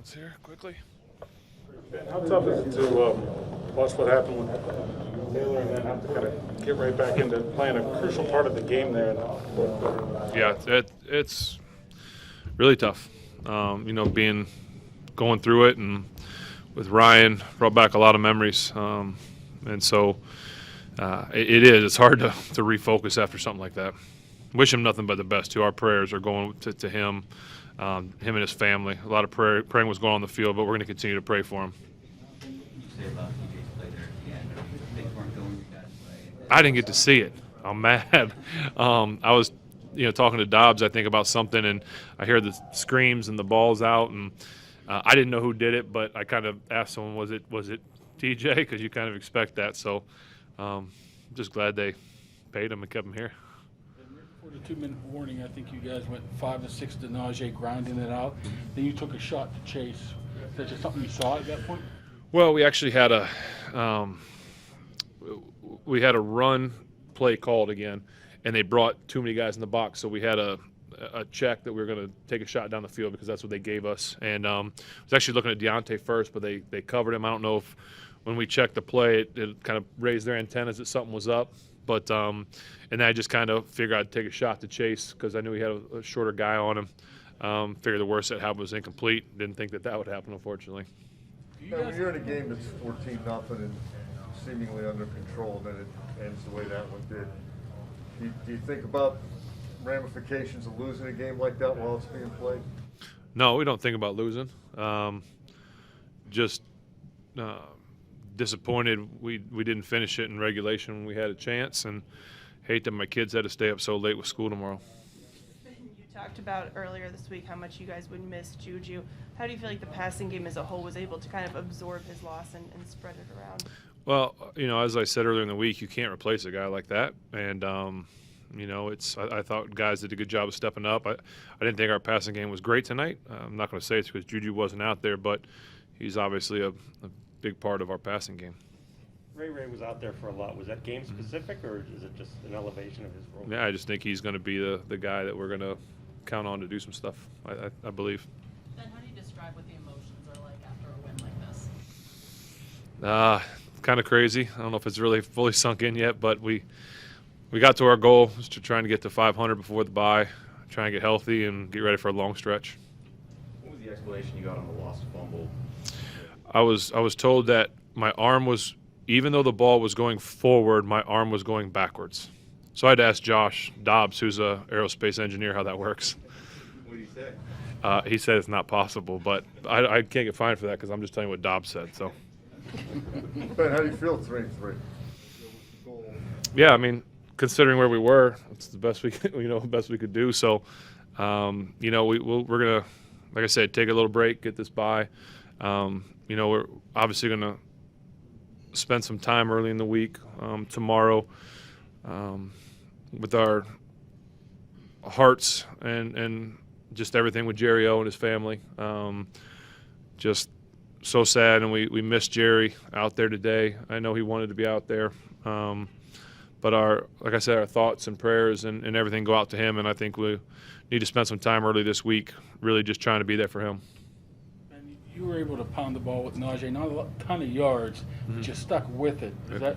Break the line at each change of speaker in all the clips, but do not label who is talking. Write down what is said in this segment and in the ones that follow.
notes here quickly.
How tough is it to watch what happened with Taylor and then have to kind of get right back into playing a crucial part of the game there in the fourth quarter?
Yeah, it's really tough. Going through it and with Ryan brought back a lot of memories. And so it is. It's hard to refocus after something like that. Wish him nothing but the best, too. Our prayers are going to him, him and his family. A lot of praying was going on the field, but we're going to continue to pray for him. I didn't get to see it. I'm mad. I was, talking to Dobbs, I think, about something, and I hear the screams and the ball's out, and I didn't know who did it, but I kind of asked someone, was it TJ? Because you kind of expect that. So just glad they paid him and kept him here.
For the 2-minute warning, I think you guys went 5 of 6 to Najee, grinding it out. Then you took a shot to Chase. Is that just something you saw at that point?
Well, we actually had a run play called again, and they brought too many guys in the box, so we had a check that we were going to take a shot down the field because that's what they gave us. And I was actually looking at Deontay first, but they covered him. I don't know if when we checked the play, it kind of raised their antennas that something was up. But and then I just kind of figured I'd take a shot to Chase because I knew he had a shorter guy on him. Figured the worst that happened was incomplete. Didn't think that would happen, unfortunately.
Now, when you're in a game that's 14-0 and seemingly under control, then it ends the way that one did. Do you think about ramifications of losing a game like that while it's being played?
No, we don't think about losing. Just disappointed we didn't finish it in regulation when we had a chance, and hate that my kids had to stay up so late with school tomorrow.
You talked about earlier this week how much you guys would miss Juju. How do you feel like the passing game as a whole was able to kind of absorb his loss and spread it around?
Well, as I said earlier in the week, you can't replace a guy like that. And, I thought guys did a good job of stepping up. I didn't think our passing game was great tonight. I'm not going to say it's because Juju wasn't out there, but he's obviously a big part of our passing game.
Ray was out there for a lot. Was that game specific, or is it just an elevation of his role?
Yeah, I just think he's going to be the guy that we're going to count on to do some stuff, I believe.
Ben, how do you describe what the emotions are like after a win like this?
Kind of crazy. I don't know if it's really fully sunk in yet, but we got to our goal, was to try and get to 500 before the bye, try and get healthy and get ready for a long stretch.
What was the explanation you got on the lost fumble?
I was told that my arm was, even though the ball was going forward, my arm was going backwards. So I had to ask Josh Dobbs, who's an aerospace engineer, how that works.
What did he say?
He said it's not possible, but I can't get fined for that because I'm just telling you what Dobbs said. So.
Ben, how do you feel 3-3?
Yeah, I mean, considering where we were, it's the best we could, best we could do. So, we're gonna, like I said, take a little break, get this by. We're obviously gonna spend some time early in the week tomorrow with our hearts and just everything with Jerry O and his family. Just so sad, and we missed Jerry out there today. I know he wanted to be out there. But like I said, our thoughts and prayers and everything go out to him, and I think we need to spend some time early this week really just trying to be there for him.
And you were able to pound the ball with Najee, not a ton of yards, but you stuck with it. Is that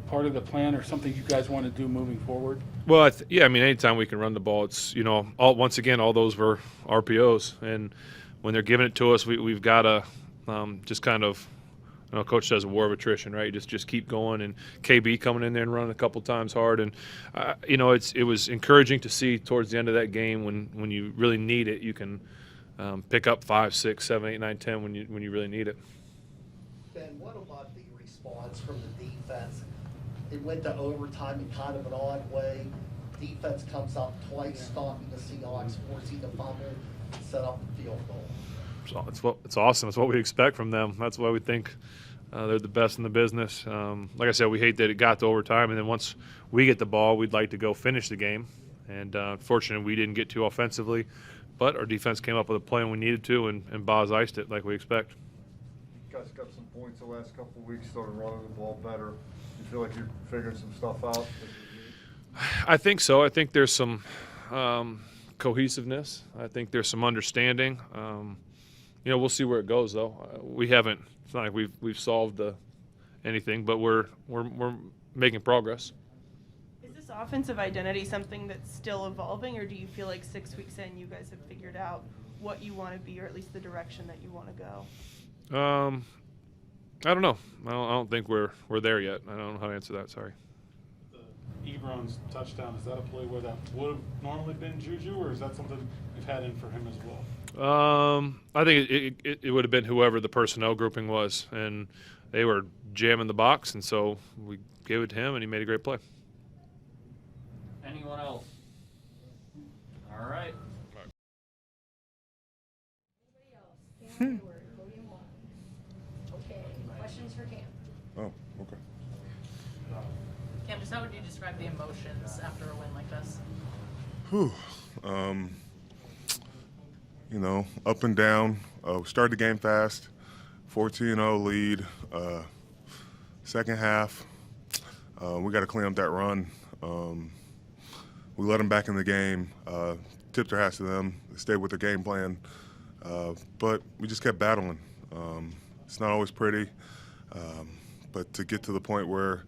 part of the plan or something you guys want to do moving forward?
Well, anytime we can run the ball, it's, once again, all those were RPOs. And when they're giving it to us, we've got to just kind of, Coach says a war of attrition, right? Just keep going, and KB coming in there and running a couple times hard, and it was encouraging to see towards the end of that game when you really need it, you can pick up 5, 6, 7, 8, 9, 10 when you really need it.
Ben, what about the response from the defense? It went to overtime in kind of an odd way. Defense comes up twice, stopping the Seahawks, forcing the fumble, set up the field goal.
It's awesome. It's what we expect from them. That's why we think they're the best in the business. Like I said, we hate that it got to overtime, and then once we get the ball, we'd like to go finish the game. And unfortunately, we didn't get to offensively, but our defense came up with a play when we needed to, and Boz iced it like we expect.
You guys got some points the last couple of weeks, started running the ball better. You feel like you're figuring some stuff out?
I think so. I think there's some cohesiveness. I think there's some understanding. we'll see where it goes though. We haven't. It's not like we've solved anything, but we're making progress.
Is this offensive identity something that's still evolving, or do you feel like 6 weeks in you guys have figured out what you want to be, or at least the direction that you want to go?
I don't know. I don't think we're there yet. I don't know how to answer that. Sorry.
Ebron's touchdown, is that a play where that would have normally been Juju, or is that something you've had in for him as well?
I think it would have been whoever the personnel grouping was, and they were jamming the box, and so we gave it to him, and he made a great play.
Anyone else? All right.
Cam Heyward, podium one. Okay, questions for Cam?
Oh, okay.
Cam, just how would you describe the emotions after a win like this?
Whew. Up and down. We started the game fast, 14-0 lead. Second half, we got to clean up that run. We let them back in the game. Tipped their hats to them. They stayed with their game plan. But we just kept battling. It's not always pretty, but to get to the point where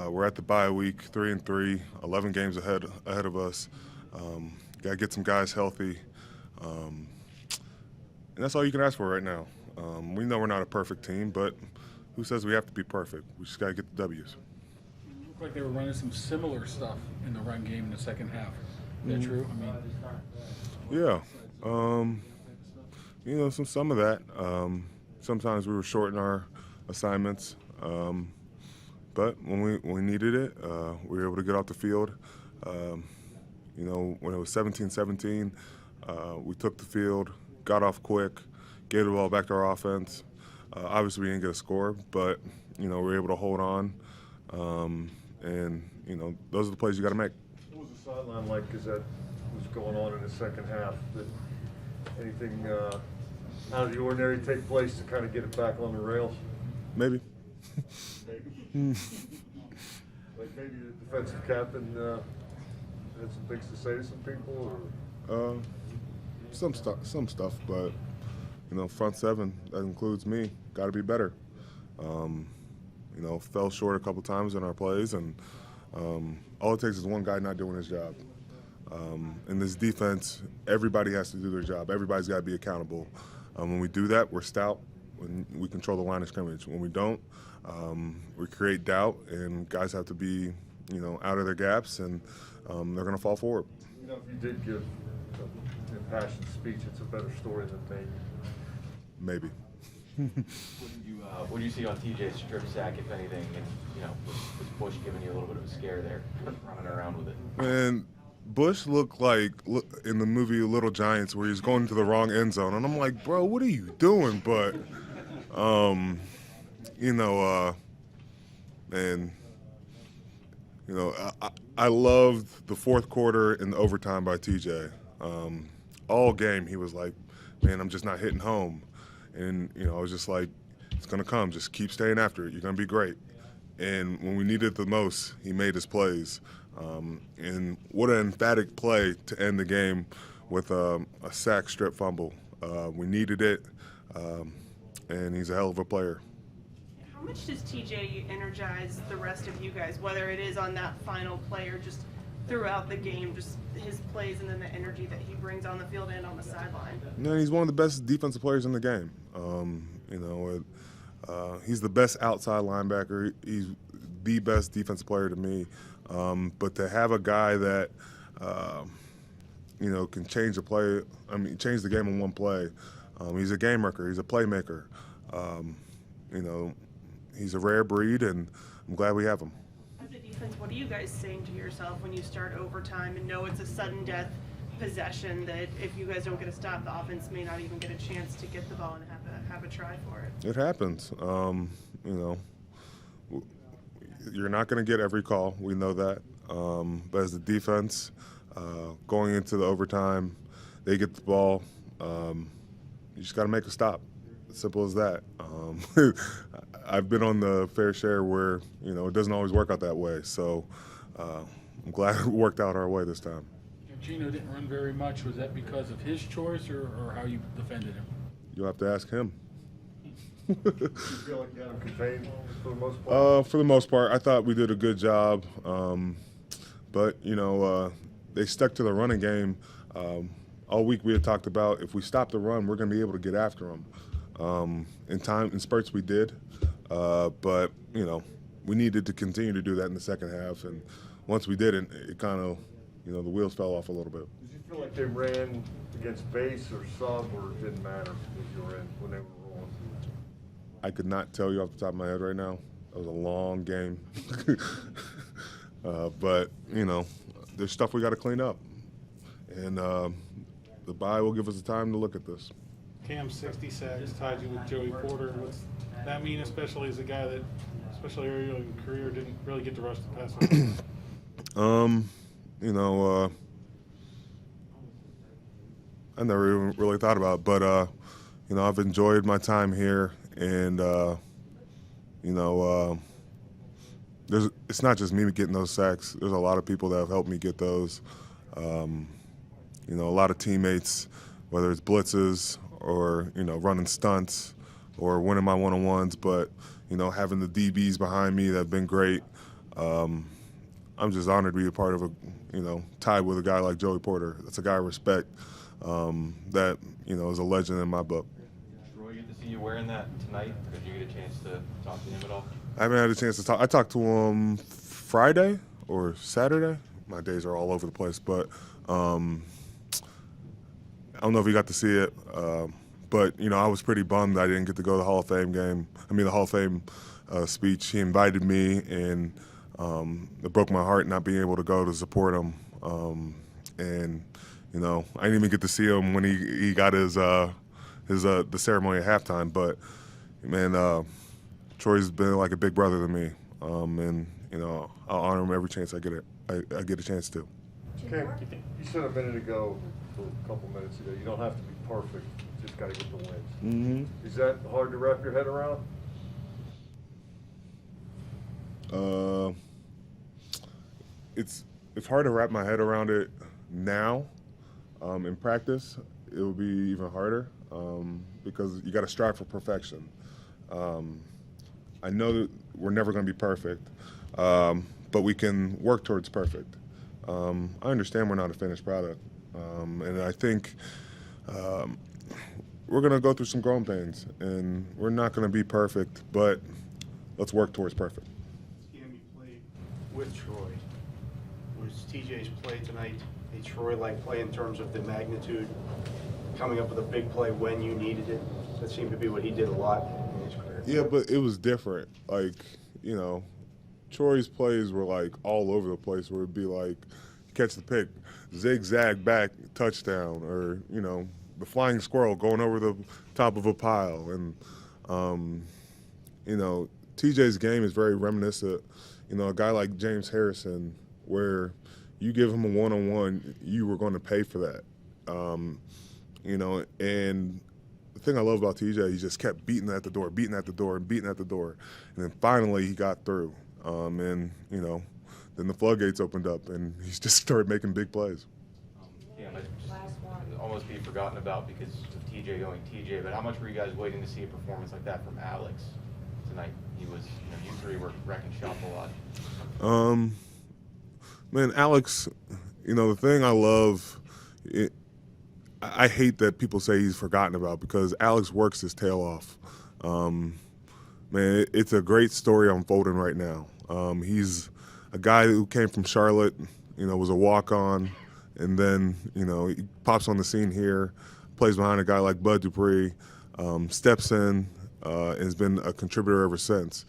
we're at the bye week, 3-3, 11 games ahead of us. Got to get some guys healthy, and that's all you can ask for right now. We know we're not a perfect team, but who says we have to be perfect? We just got to get the W's.
It looked like they were running some similar stuff in the run game in the second half. Is that true?
Yeah. Some of that. Sometimes we were short in our assignments, but when we needed it, we were able to get off the field. When it was 17-17, we took the field, got off quick, gave the ball back to our offense. Obviously, we didn't get a score, but we were able to hold on, and those are the plays you got to make.
What was the sideline like as that was going on in the second half? Did anything out of the ordinary take place to kind of get it back on the rails?
Maybe.
Like maybe the defensive captain had some things to say to some people, or
Some stuff, but front seven, that includes me, got to be better. Fell short a couple times in our plays, and all it takes is one guy not doing his job. In this defense, everybody has to do their job. Everybody's got to be accountable. When we do that, we're stout. When we control the line of scrimmage. When we don't, we create doubt, and guys have to be, out of their gaps, and they're going to fall forward.
if you did give an impassioned speech, it's a better story than maybe.
Maybe.
What do you see on TJ's strip sack, if anything, and was Bush giving you a little bit of a scare there, running around with it?
And Bush looked like in the movie Little Giants where he's going to the wrong end zone, and I'm like, bro, what are you doing? But, I loved the fourth quarter and the overtime by TJ. All game he was like, man, I'm just not hitting home. And, I was just like, it's going to come. Just keep staying after it. You're going to be great. And when we needed it the most, he made his plays. And what an emphatic play to end the game with a sack strip fumble. We needed it, and he's a hell of a player.
How much does TJ energize the rest of you guys, whether it is on that final play or just throughout the game, just his plays and then the energy that he brings on the field and on the sideline?
He's one of the best defensive players in the game. He's the best outside linebacker. He's the best defensive player to me. But to have a guy that, can change change the game in one play. He's a game wrecker. He's a playmaker. He's a rare breed, and I'm glad we have him.
As a defense, what are you guys saying to yourself when you start overtime and know it's a sudden death possession, that if you guys don't get a stop, the offense may not even get a chance to get the ball and have a try for it?
It happens. You're not going to get every call. We know that. But as a defense, going into the overtime, they get the ball. You just got to make a stop. Simple as that. I've been on the fair share where, it doesn't always work out that way. So I'm glad it worked out our way this time.
Gino didn't run very much. Was that because of his choice or how you defended him?
you'll have to ask him.
You feel like you had him contained for the most part?
For the most part, I thought we did a good job. But, they stuck to the running game. All week we had talked about if we stop the run, we're going to be able to get after them. In spurts we did. But, we needed to continue to do that in the second half. And once we didn't, it kind of, the wheels fell off a little bit.
Did you feel like they ran against base or sub, or it didn't matter if you were in when they were rolling?
I could not tell you off the top of my head right now. It was a long game. But, there's stuff we got to clean up. And the bye will give us the time to look at this.
Cam 60 sacks tied you with Joey Porter. What's that mean, especially as a guy that, especially early in his career, didn't really get to rush the passer?
I never even really thought about it, but I've enjoyed my time here, and it's not just me getting those sacks. There's a lot of people that have helped me get those. A lot of teammates, whether it's blitzes or running stunts or winning my one-on-ones, but having the DBs behind me that have been great. I'm just honored to be a part of tied with a guy like Joey Porter. That's a guy I respect. That is a legend in my book.
Troy, get to see you wearing that tonight. Did you get a chance to talk to him at all?
I haven't had a chance to talk. I talked to him Friday or Saturday. My days are all over the place, but I don't know if he got to see it. But I was pretty bummed I didn't get to go to the Hall of Fame game. the Hall of Fame speech. He invited me, and it broke my heart not being able to go to support him. I didn't even get to see him when he got the ceremony at halftime. But man, Troy's been like a big brother to me, and I'll honor him every chance I get a chance to.
Okay, you said a minute ago, a couple minutes ago, you don't have to be perfect, you just got to get the wins.
Mm-hmm.
Is that hard to wrap your head around?
It's hard to wrap my head around it now. In practice, it will be even harder because you got to strive for perfection. I know that we're never going to be perfect, but we can work towards perfect. I understand we're not a finished product, and I think we're going to go through some growing pains, and we're not going to be perfect, but let's work towards perfect.
You played with Troy. Was TJ's play tonight a Troy-like play in terms of the magnitude, coming up with a big play when you needed it? That seemed to be what he did a lot in his career.
Yeah, but it was different. Troy's plays were like all over the place, where it'd be like catch the pick, zigzag back, touchdown, or the flying squirrel going over the top of a pile. And TJ's game is very reminiscent. A guy like James Harrison, where you give him a one-on-one, you were going to pay for that. And the thing I love about TJ, he just kept beating at the door, and then finally he got through. Then the floodgates opened up, and he just started making big plays.
Yeah, might almost be forgotten about because of TJ going TJ, but how much were you guys waiting to see a performance like that from Alex tonight? He was, you three were wrecking shop a lot.
Man, Alex, the thing I love, I hate that people say he's forgotten about, because Alex works his tail off. Man, it's a great story unfolding right now. He's a guy who came from Charlotte, was a walk-on, and then, he pops on the scene here, plays behind a guy like Bud Dupree, steps in, and has been a contributor ever since.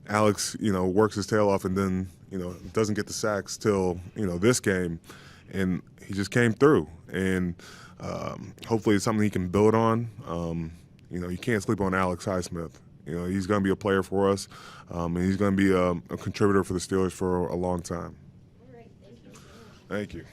Alex, works his tail off, and then, doesn't get the sacks till, this game, and he just came through. And hopefully it's something he can build on. You can't sleep on Alex Highsmith. He's going to be a player for us, and he's going to be a contributor for the Steelers for a long time.
All right, thank you.
Thank you.